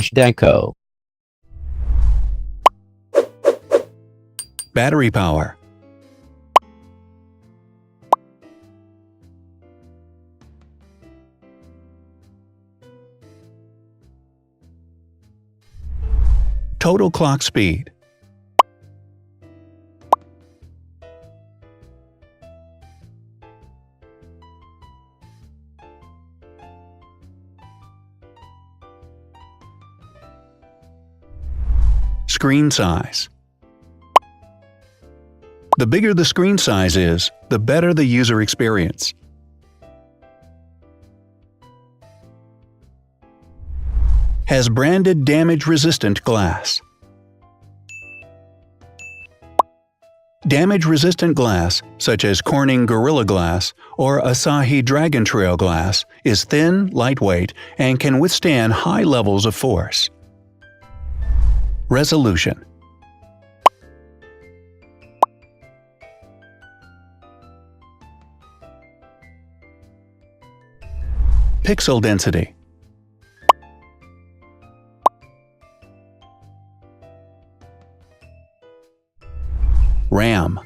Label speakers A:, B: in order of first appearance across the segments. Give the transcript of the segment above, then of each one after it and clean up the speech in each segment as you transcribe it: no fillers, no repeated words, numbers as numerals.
A: Zhdanko.
B: Battery power. Total clock speed. Screen size. The bigger the screen size is, the better the user experience. Has branded damage-resistant glass. Damage-resistant glass, such as Corning Gorilla Glass or Asahi Dragon Trail glass, is thin, lightweight, and can withstand high levels of force. Resolution. Pixel density. RAM.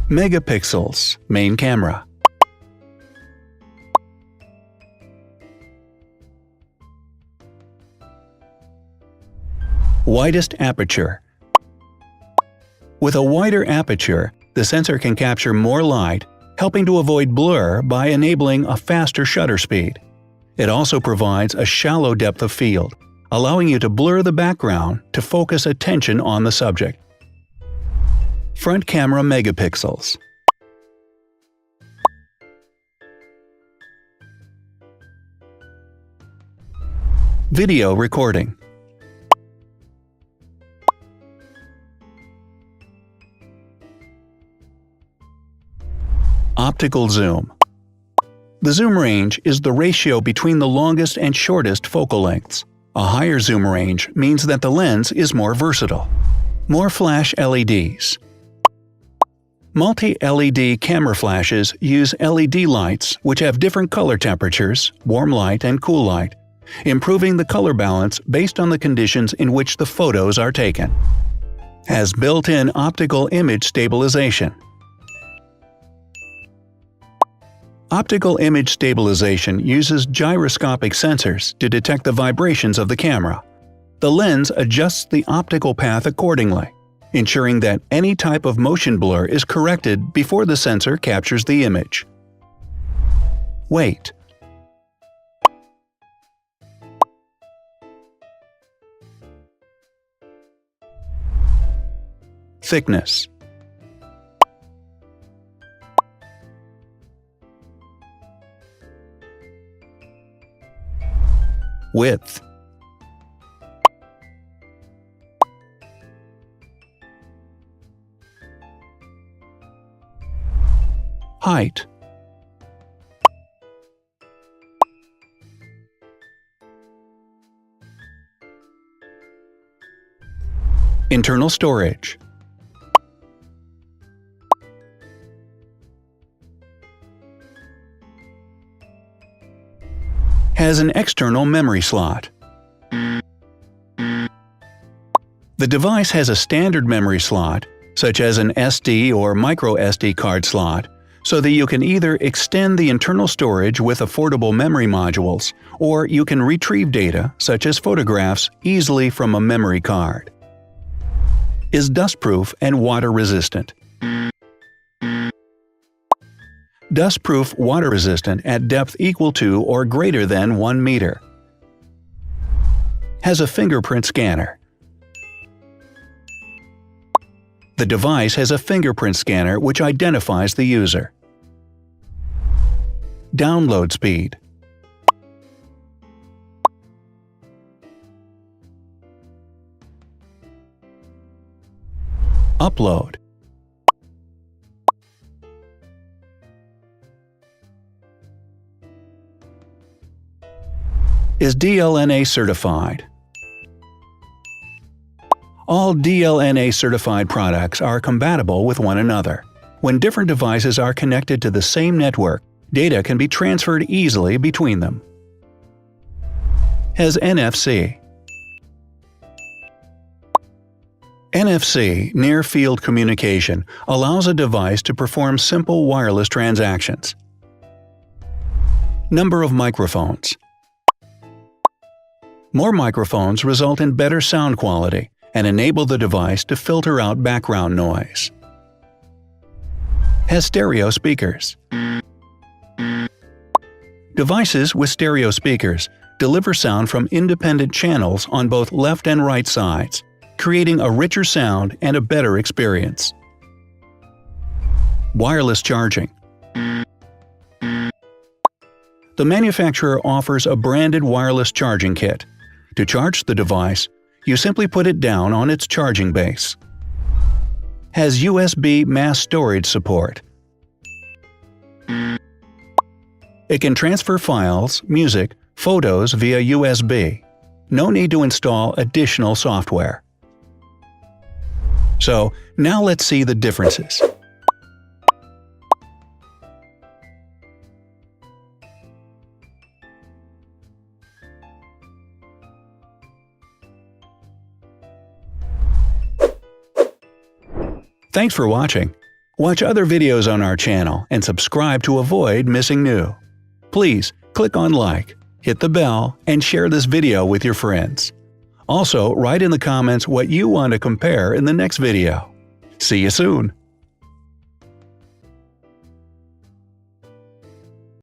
B: Megapixels, main camera. Widest aperture. With a wider aperture, the sensor can capture more light, helping to avoid blur by enabling a faster shutter speed. It also provides a shallow depth of field, allowing you to blur the background to focus attention on the subject. Front camera megapixels. Video recording. Optical zoom. The zoom range is the ratio between the longest and shortest focal lengths. A higher zoom range means that the lens is more versatile. More flash LEDs. Multi-LED camera flashes use LED lights which have different color temperatures, warm light and cool light, improving the color balance based on the conditions in which the photos are taken. Has built-in optical image stabilization. Optical image stabilization uses gyroscopic sensors to detect the vibrations of the camera. The lens adjusts the optical path accordingly, ensuring that any type of motion blur is corrected before the sensor captures the image. Weight. Thickness. Width. Height. Internal storage. Has an external memory slot. The device has a standard memory slot, such as an SD or micro SD card slot, so that you can either extend the internal storage with affordable memory modules, or you can retrieve data, such as photographs, easily from a memory card. Is dustproof and water-resistant. Dustproof water-resistant at depth equal to or greater than 1 meter. Has a fingerprint scanner. The device has a fingerprint scanner which identifies the user. Download speed. Upload. Is DLNA certified. All DLNA certified products are compatible with one another. When different devices are connected to the same network, data can be transferred easily between them. Has NFC. NFC, near-field communication, allows a device to perform simple wireless transactions. Number of microphones. More microphones result in better sound quality and enable the device to filter out background noise. Has stereo speakers. Devices with stereo speakers deliver sound from independent channels on both left and right sides, creating a richer sound and a better experience. Wireless charging. The manufacturer offers a branded wireless charging kit. To charge the device, you simply put it down on its charging base. Has USB mass storage support. It can transfer files, music, photos via USB. No need to install additional software. So, now let's see the differences. Thanks for watching. Watch other videos on our channel and subscribe to avoid missing new. Please click on like, hit the bell, and share this video with your friends. Also, write in the comments what you want to compare in the next video. See you soon!